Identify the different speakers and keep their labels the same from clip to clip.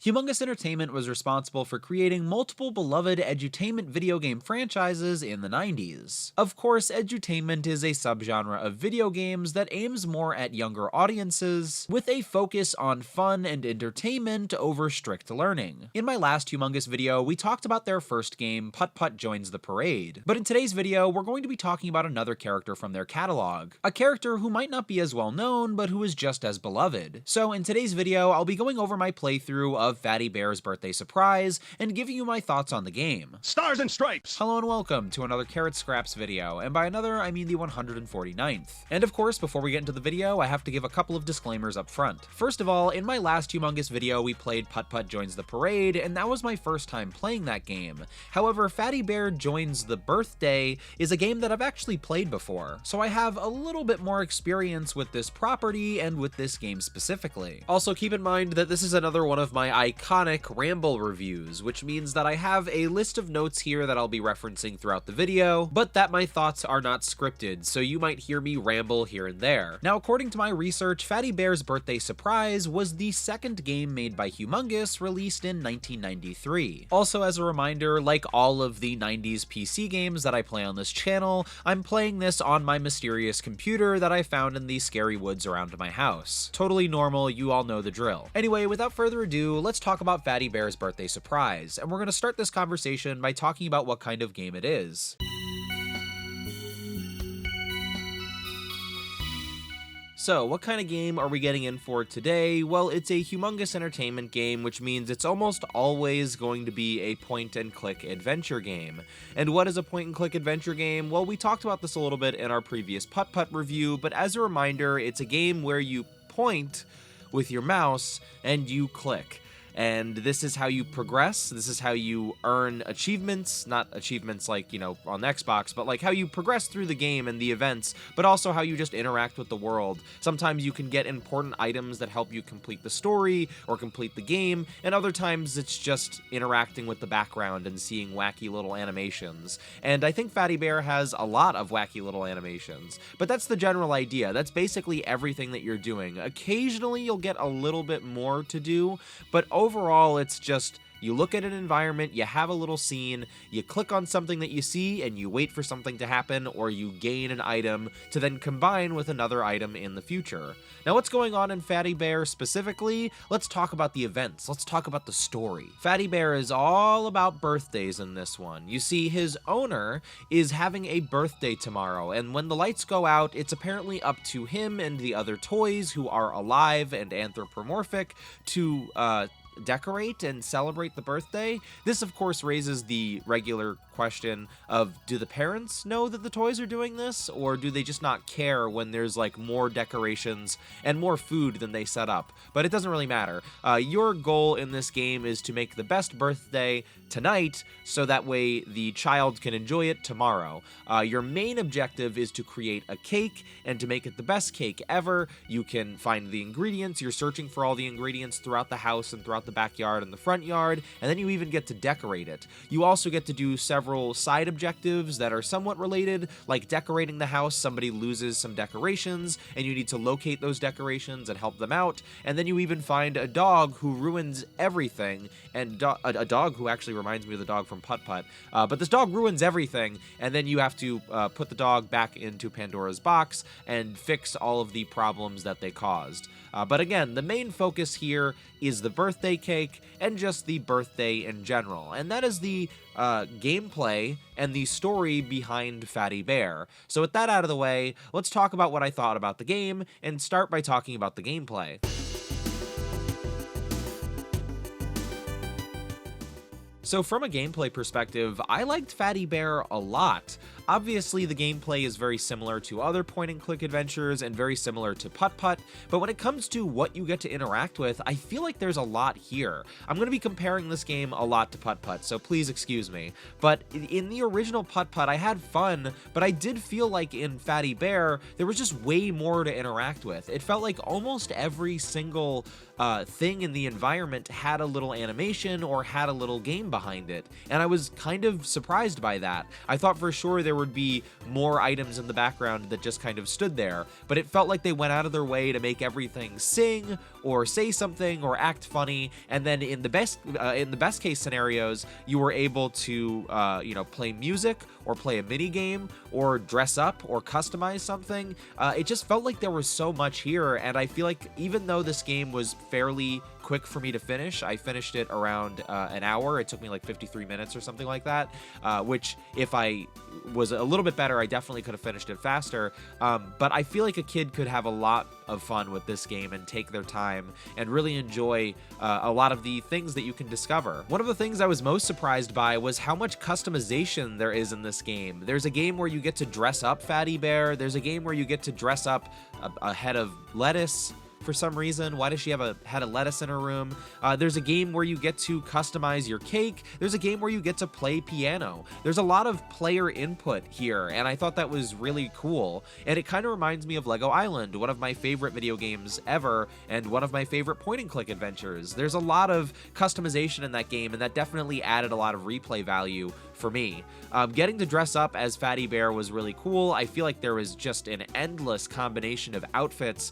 Speaker 1: Humongous Entertainment was responsible for creating multiple beloved edutainment video game franchises in the 90s. Of course, edutainment is a subgenre of video games that aims more at younger audiences, with a focus on fun and entertainment over strict learning. In my last Humongous video, we talked about their first game, Putt-Putt Joins the Parade, but in today's video, we're going to be talking about another character from their catalog, a character who might not be as well known, but who is just as beloved. So in today's video, I'll be going over my playthrough of Fatty Bear's Birthday Surprise and giving you my thoughts on the game.
Speaker 2: Stars and Stripes!
Speaker 1: Hello and welcome to another Carrot Scraps video, and by another, I mean the 149th. And of course, before we get into the video, I have to give a couple of disclaimers up front. First of all, in my last Humongous video, we played Putt-Putt Joins the Parade, and that was my first time playing that game. However, Fatty Bear Joins the Birthday is a game that I've actually played before, so I have a little bit more experience with this property and with this game specifically. Also, keep in mind that this is another one of my iconic ramble reviews, which means that I have a list of notes here that I'll be referencing throughout the video, but that my thoughts are not scripted, so you might hear me ramble here and there. Now, according to my research, Fatty Bear's Birthday Surprise was the second game made by Humongous, released in 1993. Also, as a reminder, like all of the 90s PC games that I play on this channel, I'm playing this on my mysterious computer that I found in the scary woods around my house. Totally normal, you all know the drill. Anyway, without further ado, let's talk about Fatty Bear's Birthday Surprise, and we're going to start this conversation by talking about what kind of game it is. So, what kind of game are we getting in for today? Well, it's a Humongous Entertainment game, which means it's almost always going to be a point-and-click adventure game. And what is a point-and-click adventure game? Well, we talked about this a little bit in our previous Putt-Putt review, but as a reminder, it's a game where you point with your mouse and you click. And this is how you progress, this is how you earn achievements, not achievements like, you know, on Xbox, but like how you progress through the game and the events, but also how you just interact with the world. Sometimes you can get important items that help you complete the story or complete the game, and other times it's just interacting with the background and seeing wacky little animations. And I think Fatty Bear has a lot of wacky little animations, but that's the general idea. That's basically everything that you're doing. Occasionally you'll get a little bit more to do, but overall, it's just you look at an environment, you have a little scene, you click on something that you see, and you wait for something to happen, or you gain an item to then combine with another item in the future. Now, what's going on in Fatty Bear specifically? Let's talk about the events. Let's talk about the story. Fatty Bear is all about birthdays in this one. You see, his owner is having a birthday tomorrow, and when the lights go out, it's apparently up to him and the other toys who are alive and anthropomorphic to decorate and celebrate the birthday. This, of course, raises the regular question of, do the parents know that the toys are doing this, or do they just not care when there's like more decorations and more food than they set up? But it doesn't really matter. Your goal in this game is to make the best birthday tonight, so that way the child can enjoy it tomorrow. Your main objective is to create a cake, and to make it the best cake ever, you can find the ingredients. You're searching for all the ingredients throughout the house and throughout the backyard and the front yard, and then you even get to decorate it. You also get to do several side objectives that are somewhat related, like decorating the house. Somebody loses some decorations, and you need to locate those decorations and help them out. And then you even find a dog who ruins everything, and a dog who actually reminds me of the dog from Putt-Putt. But this dog ruins everything, and then you have to put the dog back into Pandora's box and fix all of the problems that they caused. But again, the main focus here is the birthday cake and just the birthday in general. And that is the gameplay and the story behind Fatty Bear. So with that out of the way, let's talk about what I thought about the game and start by talking about the gameplay. So from a gameplay perspective, I liked Fatty Bear a lot. Obviously, the gameplay is very similar to other point-and-click adventures and very similar to Putt-Putt, but when it comes to what you get to interact with, I feel like there's a lot here. I'm going to be comparing this game a lot to Putt-Putt, so please excuse me. But in the original Putt-Putt, I had fun, but I did feel like in Fatty Bear, there was just way more to interact with. It felt like almost every single thing in the environment had a little animation or had a little game behind it, and I was kind of surprised by that. I thought for sure there would be more items in the background that just kind of stood there, but it felt like they went out of their way to make everything sing or say something or act funny. And then in the best case scenarios, you were able to play music or play a mini game or dress up or customize something. It just felt like there was so much here, and I feel like even though this game was fairly quick for me to finish, I finished it around an hour. It took me like 53 minutes or something like that, which if I was a little bit better, I definitely could have finished it faster. But I feel like a kid could have a lot of fun with this game and take their time and really enjoy a lot of the things that you can discover. One of the things I was most surprised by was how much customization there is in this game. There's a game where you get to dress up Fatty Bear. There's a game where you get to dress up a head of lettuce. For some reason, why does she have a head of lettuce in her room? There's a game where you get to customize your cake. There's a game where you get to play piano. There's a lot of player input here, and I thought that was really cool. And it kind of reminds me of Lego Island, one of my favorite video games ever, and one of my favorite point-and-click adventures. There's a lot of customization in that game, and that definitely added a lot of replay value for me. Getting to dress up as Fatty Bear was really cool. I feel like there was just an endless combination of outfits.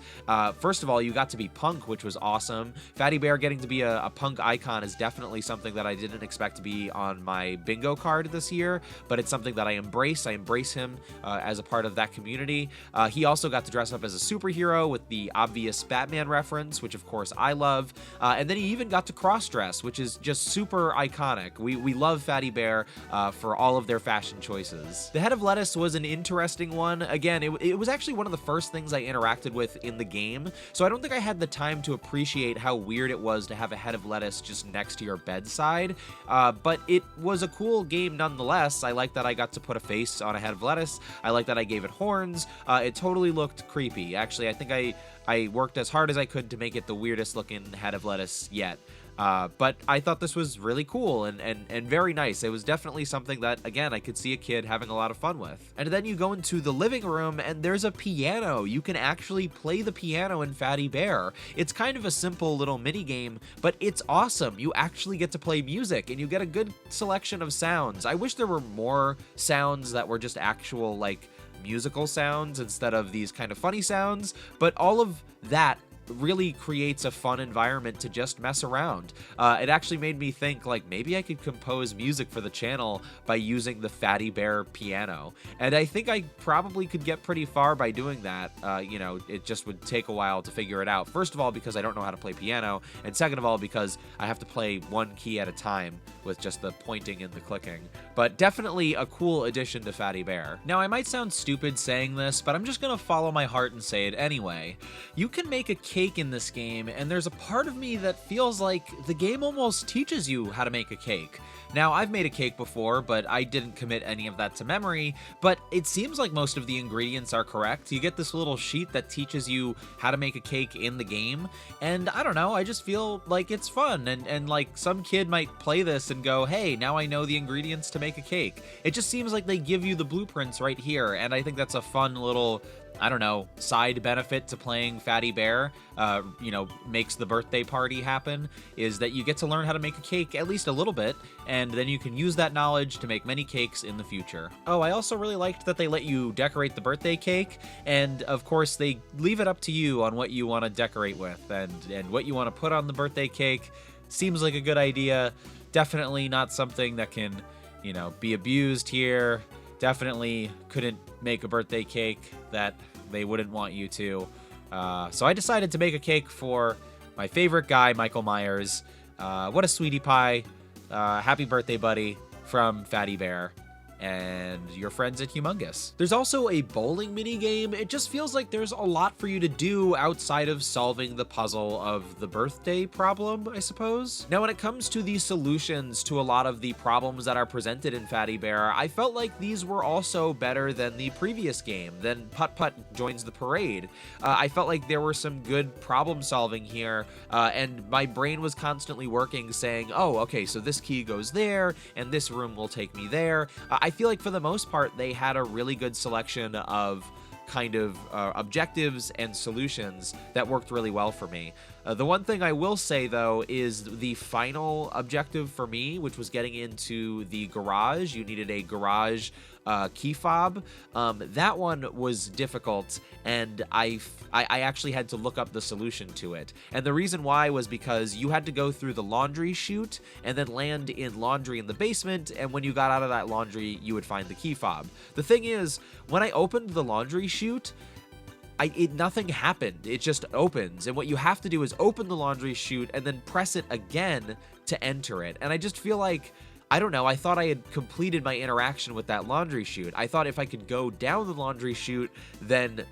Speaker 1: First of all, you got to be punk, which was awesome. Fatty Bear getting to be a punk icon is definitely something that I didn't expect to be on my bingo card this year, but it's something that I embrace. I embrace him as a part of that community. He also got to dress up as a superhero with the obvious Batman reference, which of course I love. And then he even got to cross-dress, which is just super iconic. We love Fatty Bear for all of their fashion choices. The head of lettuce was an interesting one. Again, it was actually one of the first things I interacted with in the game, so I don't think I had the time to appreciate how weird it was to have a head of lettuce just next to your bedside, but it was a cool game nonetheless. I like that I got to put a face on a head of lettuce. I like that I gave it horns. It totally looked creepy. Actually, I think I worked as hard as I could to make it the weirdest looking head of lettuce yet. But I thought this was really cool and very nice. It was definitely something that, again, I could see a kid having a lot of fun with. And then you go into the living room and there's a piano. You can actually play the piano in Fatty Bear. It's kind of a simple little mini game, but it's awesome. You actually get to play music and you get a good selection of sounds. I wish there were more sounds that were just actual, like, musical sounds instead of these kind of funny sounds, but all of that really creates a fun environment to just mess around. It actually made me think, like, maybe I could compose music for the channel by using the Fatty Bear piano. And I think I probably could get pretty far by doing that. It just would take a while to figure it out. First of all, because I don't know how to play piano, and second of all, because I have to play one key at a time with just the pointing and the clicking. But definitely a cool addition to Fatty Bear. Now, I might sound stupid saying this, but I'm just gonna follow my heart and say it anyway. You can make a cake in this game, and there's a part of me that feels like the game almost teaches you how to make a cake. Now, I've made a cake before, but I didn't commit any of that to memory, but it seems like most of the ingredients are correct. You get this little sheet that teaches you how to make a cake in the game, and I don't know, I just feel like it's fun, and like some kid might play this and go, hey, now I know the ingredients to make a cake. It just seems like they give you the blueprints right here, and I think that's a fun little, I don't know, side benefit to playing Fatty Bear, makes the birthday party happen, is that you get to learn how to make a cake at least a little bit, and then you can use that knowledge to make many cakes in the future. Oh, I also really liked that they let you decorate the birthday cake, and of course they leave it up to you on what you want to decorate with, and what you want to put on the birthday cake. Seems like a good idea. Definitely not something that can, be abused here. Definitely couldn't make a birthday cake that they wouldn't want you to. So I decided to make a cake for my favorite guy, Michael Myers. What a sweetie pie. Happy birthday, buddy, from Fatty Bear and your friends at Humongous. There's also a bowling mini game. It just feels like there's a lot for you to do outside of solving the puzzle of the birthday problem, I suppose. Now, when it comes to the solutions to a lot of the problems that are presented in Fatty Bear, I felt like these were also better than the previous game, than Putt-Putt Joins the Parade. I felt like there were some good problem solving here, and my brain was constantly working, saying, oh, okay, so this key goes there, and this room will take me there. I feel like for the most part, they had a really good selection of kind of objectives and solutions that worked really well for me. The one thing I will say, though, is the final objective for me, which was getting into the garage. You needed a garage key fob. That one was difficult, and I actually had to look up the solution to it. And the reason why was because you had to go through the laundry chute and then land in laundry in the basement, and when you got out of that laundry, you would find the key fob. The thing is, when I opened the laundry chute, nothing happened. It just opens, and what you have to do is open the laundry chute and then press it again to enter it. And I just feel like, I don't know, I thought I had completed my interaction with that laundry chute. I thought if I could go down the laundry chute, then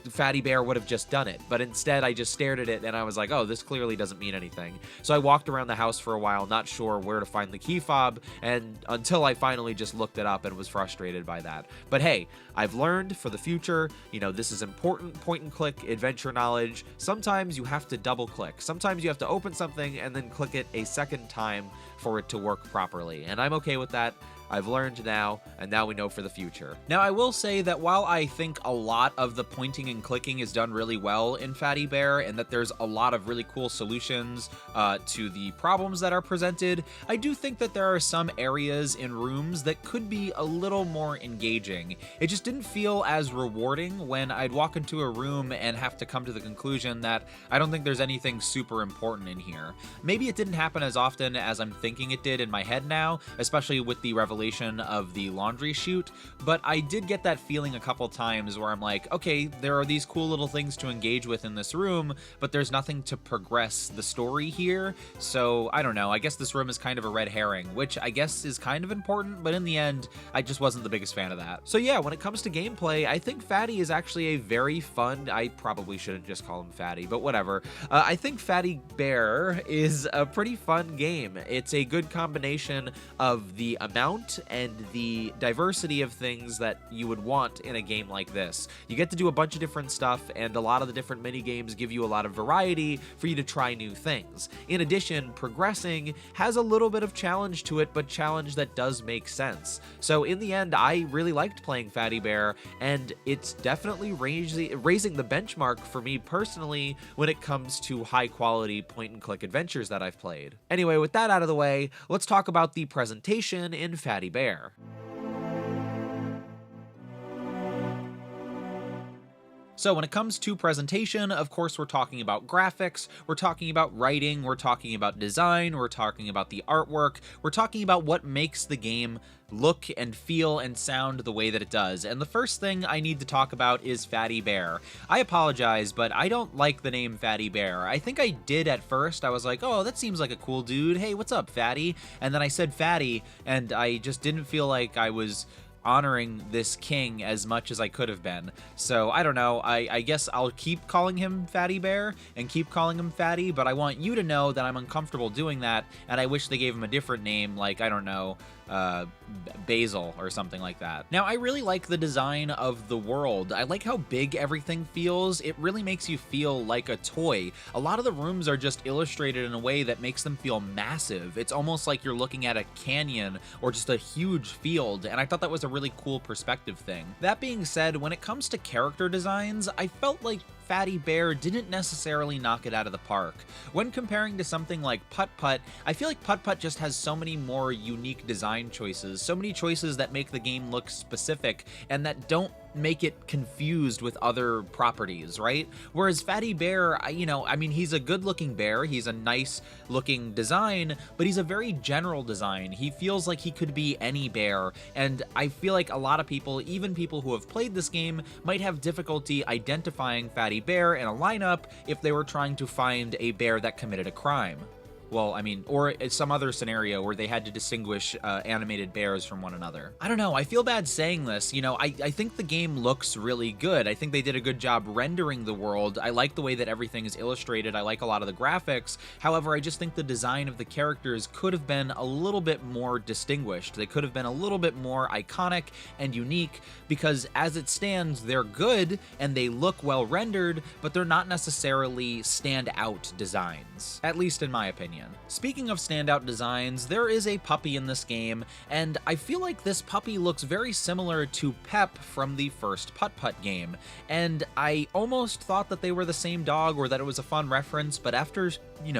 Speaker 1: Fatty Bear would have just done it, but instead I just stared at it and I was like, oh, this clearly doesn't mean anything. So I walked around the house for a while, not sure where to find the key fob, and until I finally just looked it up and was frustrated by that. But hey, I've learned for the future, this is important point and click adventure knowledge. Sometimes you have to double click. Sometimes you have to open something and then click it a second time for it to work properly, and I'm okay with that. I've learned now, and now we know for the future. Now, I will say that while I think a lot of the pointing and clicking is done really well in Fatty Bear, and that there's a lot of really cool solutions to the problems that are presented, I do think that there are some areas in rooms that could be a little more engaging. It just didn't feel as rewarding when I'd walk into a room and have to come to the conclusion that I don't think there's anything super important in here. Maybe it didn't happen as often as I'm thinking it did in my head now, especially with the revelation of the laundry chute, but I did get that feeling a couple times where I'm like, okay, there are these cool little things to engage with in this room, but there's nothing to progress the story here, so I don't know, I guess this room is kind of a red herring, which I guess is kind of important, but in the end, I just wasn't the biggest fan of that. So yeah, when it comes to gameplay, I think Fatty is actually a very fun, I probably shouldn't just call him Fatty, but whatever. I think Fatty Bear is a pretty fun game. It's a good combination of the amount and the diversity of things that you would want in a game like this. You get to do a bunch of different stuff, and a lot of the different mini games give you a lot of variety for you to try new things. In addition, progressing has a little bit of challenge to it, but challenge that does make sense. So in the end, I really liked playing Fatty Bear, and it's definitely raising the benchmark for me personally when it comes to high quality point and click adventures that I've played. Anyway, with that out of the way, let's talk about the presentation in Fatty Bear. So when it comes to presentation, of course, we're talking about graphics, we're talking about writing, we're talking about design, we're talking about the artwork, we're talking about what makes the game look and feel and sound the way that it does. And the first thing I need to talk about is Fatty Bear. I apologize, but I don't like the name Fatty Bear. I think I did at first. I was like, oh, that seems like a cool dude. Hey, what's up, Fatty? And then I said Fatty, and I just didn't feel like I was honoring this king as much as I could have been. So I don't know, I guess I'll keep calling him Fatty Bear and keep calling him Fatty, but I want you to know that I'm uncomfortable doing that, and I wish they gave him a different name, like, I don't know, Basil or something like that. Now, I really like the design of the world. I like how big everything feels. It really makes you feel like a toy. A lot of the rooms are just illustrated in a way that makes them feel massive. It's almost like you're looking at a canyon or just a huge field, and I thought that was a really cool perspective thing. That being said, when it comes to character designs, I felt like Fatty Bear didn't necessarily knock it out of the park. When comparing to something like putt-putt, I feel like putt-putt just has so many more unique design choices, so many choices that make the game look specific and that don't make it confused with other properties, right? Whereas Fatty Bear, I mean, he's a good-looking bear, he's a nice-looking design, but he's a very general design. He feels like he could be any bear, and I feel like a lot of people, even people who have played this game, might have difficulty identifying Fatty Bear in a lineup if they were trying to find a bear that committed a crime. Well, I mean, or some other scenario where they had to distinguish animated bears from one another. I don't know, I feel bad saying this, I think the game looks really good. I think they did a good job rendering the world. I like the way that everything is illustrated. I like a lot of the graphics. However, I just think the design of the characters could have been a little bit more distinguished. They could have been a little bit more iconic and unique, because as it stands, they're good and they look well rendered, but they're not necessarily stand-out designs, at least in my opinion.
Speaker 2: opinion. Speaking of standout designs, there is a puppy in this game, and I feel like this puppy looks very similar to Pep from the first Putt-Putt game, and I almost thought that they were the same dog or that it was a fun reference, but after,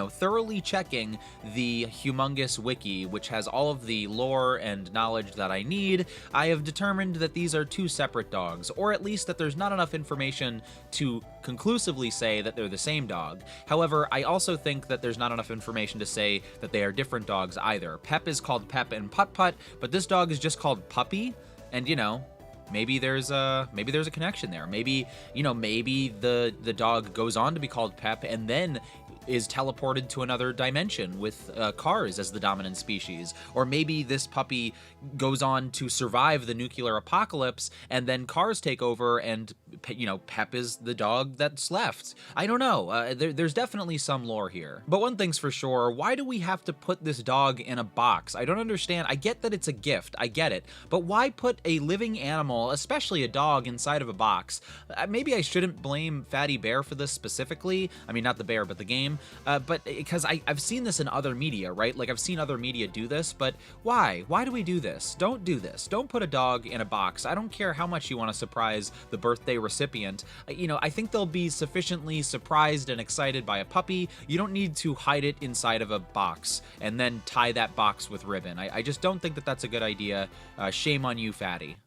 Speaker 2: thoroughly checking the Humongous Wiki, which has all of the lore and knowledge that I need, I have determined that these are two separate dogs, or at least that there's not enough information to conclusively say that they're the same dog. However, I also think that there's not enough information to say that they are different dogs either. Pep is called Pep in Putt-Putt, but this dog is just called Puppy, and maybe there's a connection there. Maybe the dog goes on to be called Pep and then is teleported to another dimension with cars as the dominant species. Or maybe this puppy goes on to survive the nuclear apocalypse and then cars take over and, Pep is the dog that's left. I don't know. There's definitely some lore here. But one thing's for sure, why do we have to put this dog in a box? I don't understand. I get that it's a gift. I get it. But why put a living animal, especially a dog, inside of a box? Maybe I shouldn't blame Fatty Bear for this specifically. I mean, not the bear, but the game. But because I've seen this in other media, right? Like, I've seen other media do this, but why? Why do we do this? Don't do this. Don't put a dog in a box. I don't care how much you want to surprise the birthday recipient. I think they'll be sufficiently surprised and excited by a puppy. You don't need to hide it inside of a box and then tie that box with ribbon. I just don't think that that's a good idea. Shame on you, Fatty.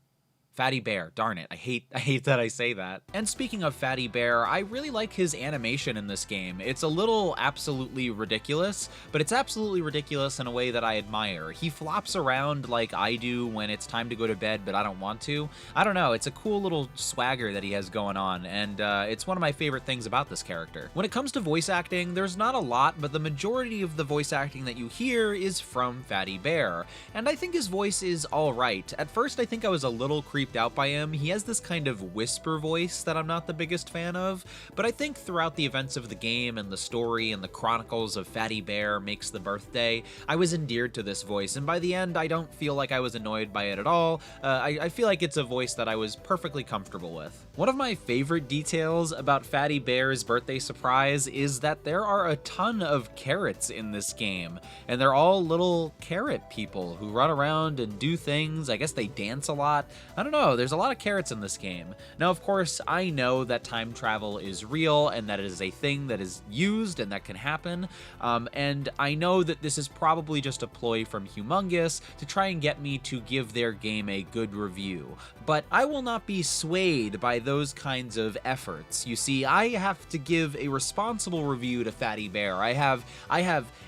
Speaker 2: Fatty Bear, darn it, I hate that I say that. And speaking of Fatty Bear, I really like his animation in this game. It's a little absolutely ridiculous, but it's absolutely ridiculous in a way that I admire. He flops around like I do when it's time to go to bed, but I don't want to. I don't know, it's a cool little swagger that he has going on, and it's one of my favorite things about this character. When it comes to voice acting, there's not a lot, but the majority of the voice acting that you hear is from Fatty Bear, and I think his voice is alright. At first, I think I was a little creeped out by him. He has this kind of whisper voice that I'm not the biggest fan of, but I think throughout the events of the game and the story and the chronicles of Fatty Bear Makes the Birthday, I was endeared to this voice, and by the end, I don't feel like I was annoyed by it at all. I feel like it's a voice that I was perfectly comfortable with. One of my favorite details about Fatty Bear's birthday surprise is that there are a ton of carrots in this game, and they're all little carrot people who run around and do things. I guess they dance a lot. I don't know, there's a lot of carrots in this game. Now, of course, I know that time travel is real and that it is a thing that is used and that can happen, and I know that this is probably just a ploy from Humongous to try and get me to give their game a good review, but I will not be swayed by those kinds of efforts. You see, I have to give a responsible review to Fatty Bear. I have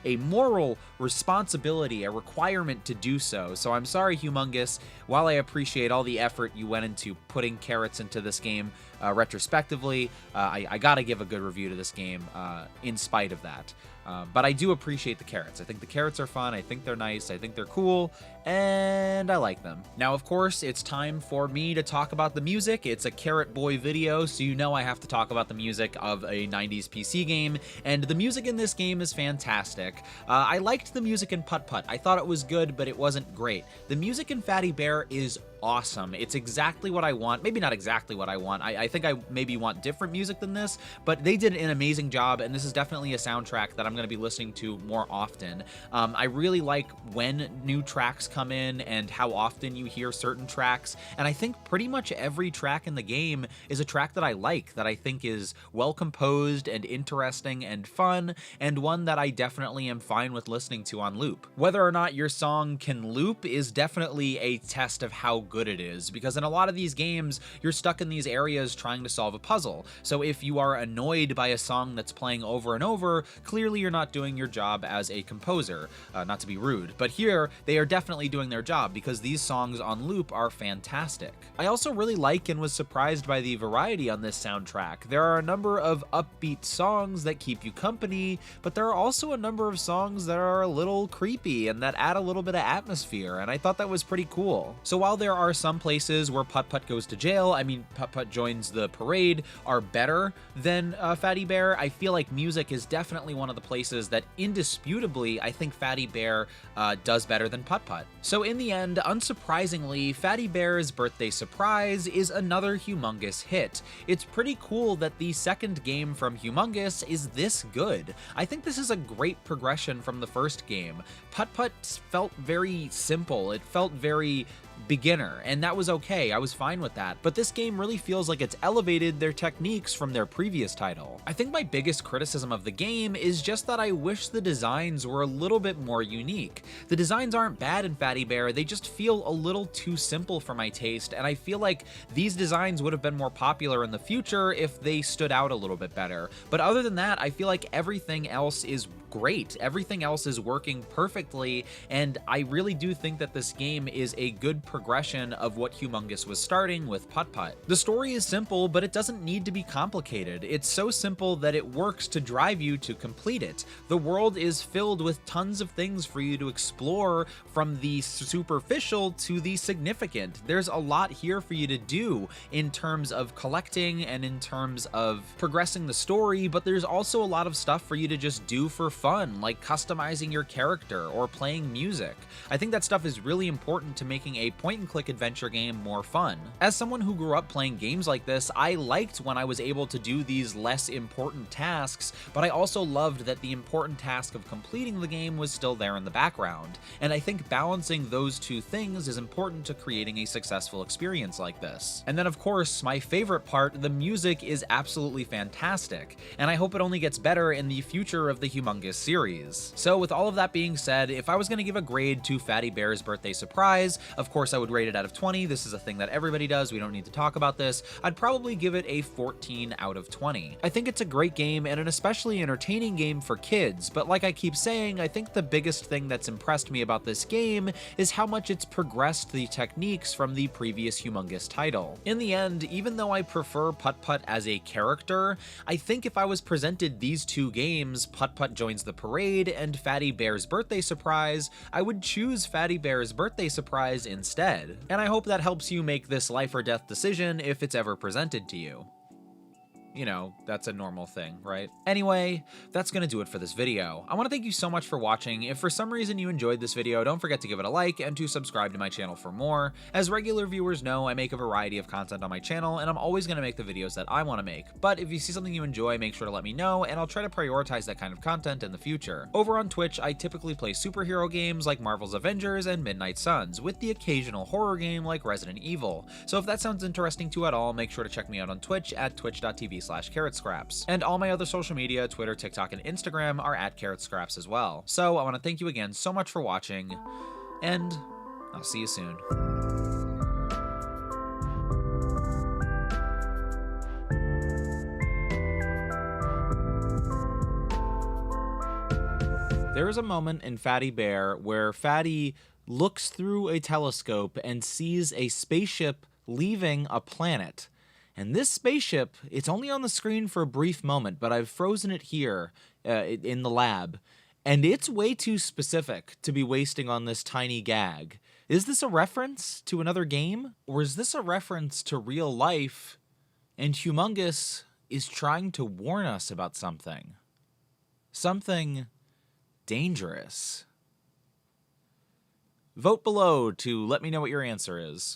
Speaker 2: a moral responsibility, a requirement to do so, so I'm sorry, Humongous. While I appreciate all the effort you went into putting carrots into this game retrospectively, I gotta give a good review to this game in spite of that. But I do appreciate the carrots. I think the carrots are fun, I think they're nice, I think they're cool, and I like them. Now, of course, it's time for me to talk about the music. It's a Carrot Boy video, so you know I have to talk about the music of a 90s PC game, and the music in this game is fantastic. I liked the music in Putt-Putt. I thought it was good, but it wasn't great. The music in Fatty Bear is awesome. It's exactly what I want. Maybe not exactly what I want. I think I maybe want different music than this, but they did an amazing job, and this is definitely a soundtrack that I'm going to be listening to more often. I really like when new tracks come in and how often you hear certain tracks, and I think pretty much every track in the game is a track that I like, that I think is well composed and interesting and fun, and one that I definitely am fine with listening to on loop. Whether or not your song can loop is definitely a test of how good it is, because in a lot of these games, you're stuck in these areas trying to solve a puzzle. So if you are annoyed by a song that's playing over and over, clearly you're not doing your job as a composer. Not to be rude, but here they are definitely doing their job, because these songs on loop are fantastic. I also really like and was surprised by the variety on this soundtrack. There are a number of upbeat songs that keep you company, but there are also a number of songs that are a little creepy and that add a little bit of atmosphere, and I thought that was pretty cool. So while there are some places where Putt-Putt goes to jail, I mean, Putt-Putt joins Joins the Parade are better than Fatty Bear. I feel like music is definitely one of the places that indisputably I think Fatty Bear does better than Putt-Putt. So in the end, unsurprisingly, Fatty Bear's Birthday Surprise is another humongous hit. It's pretty cool that the second game from Humongous is this good. I think this is a great progression from the first game. Putt-Putt felt very simple. It felt very beginner, and that was okay. I was fine with that. But this game really feels like it's elevated their techniques from their previous title. I think my biggest criticism of the game is just that I wish the designs were a little bit more unique. The designs aren't bad in Fatty Bear, they just feel a little too simple for my taste, and I feel like these designs would have been more popular in the future if they stood out a little bit better. But other than that, I feel like everything else is great. Everything else is working perfectly, and I really do think that this game is a good progression of what Humongous was starting with Putt-Putt. The story is simple, but it doesn't need to be complicated. It's so simple that it works to drive you to complete it. The world is filled with tons of things for you to explore, from the superficial to the significant. There's a lot here for you to do in terms of collecting and in terms of progressing the story, but there's also a lot of stuff for you to just do for fun, like customizing your character or playing music. I think that stuff is really important to making a point-and-click adventure game more fun. As someone who grew up playing games like this, I liked when I was able to do these less important tasks, but I also loved that the important task of completing the game was still there in the background. And I think balancing those two things is important to creating a successful experience like this. And then of course, my favorite part, the music is absolutely fantastic, and I hope it only gets better in the future of the Humongous series. So with all of that being said, if I was going to give a grade to Fatty Bear's Birthday Surprise, of course I would rate it out of 20. This is a thing that everybody does. We don't need to talk about this. I'd probably give it a 14 out of 20. I think it's a great game and an especially entertaining game for kids, but like I keep saying, I think the biggest thing that's impressed me about this game is how much it's progressed the techniques from the previous Humongous title. In the end, even though I prefer Putt-Putt as a character, I think if I was presented these two games, Putt-Putt Joins the Parade and Fatty Bear's Birthday Surprise, I would choose Fatty Bear's Birthday Surprise instead. And I hope that helps you make this life or death decision if it's ever presented to you. You know, that's a normal thing, right? Anyway, that's gonna do it for this video. I wanna thank you so much for watching. If for some reason you enjoyed this video, don't forget to give it a like and to subscribe to my channel for more. As regular viewers know, I make a variety of content on my channel, and I'm always gonna make the videos that I wanna make. But if you see something you enjoy, make sure to let me know, and I'll try to prioritize that kind of content in the future. Over on Twitch, I typically play superhero games like Marvel's Avengers and Midnight Suns, with the occasional horror game like Resident Evil. So if that sounds interesting to you at all, make sure to check me out on Twitch at twitch.tv/carrotscraps. And all my other social media, Twitter, TikTok, and Instagram are at carrotscraps as well. So I want to thank you again so much for watching, and I'll see you soon. There is a moment in Fatty Bear where Fatty looks through a telescope and sees a spaceship leaving a planet. And this spaceship, it's only on the screen for a brief moment, but I've frozen it here in the lab. And it's way too specific to be wasting on this tiny gag. Is this a reference to another game? Or is this a reference to real life? And Humongous is trying to warn us about something. Something dangerous. Vote below to let me know what your answer is.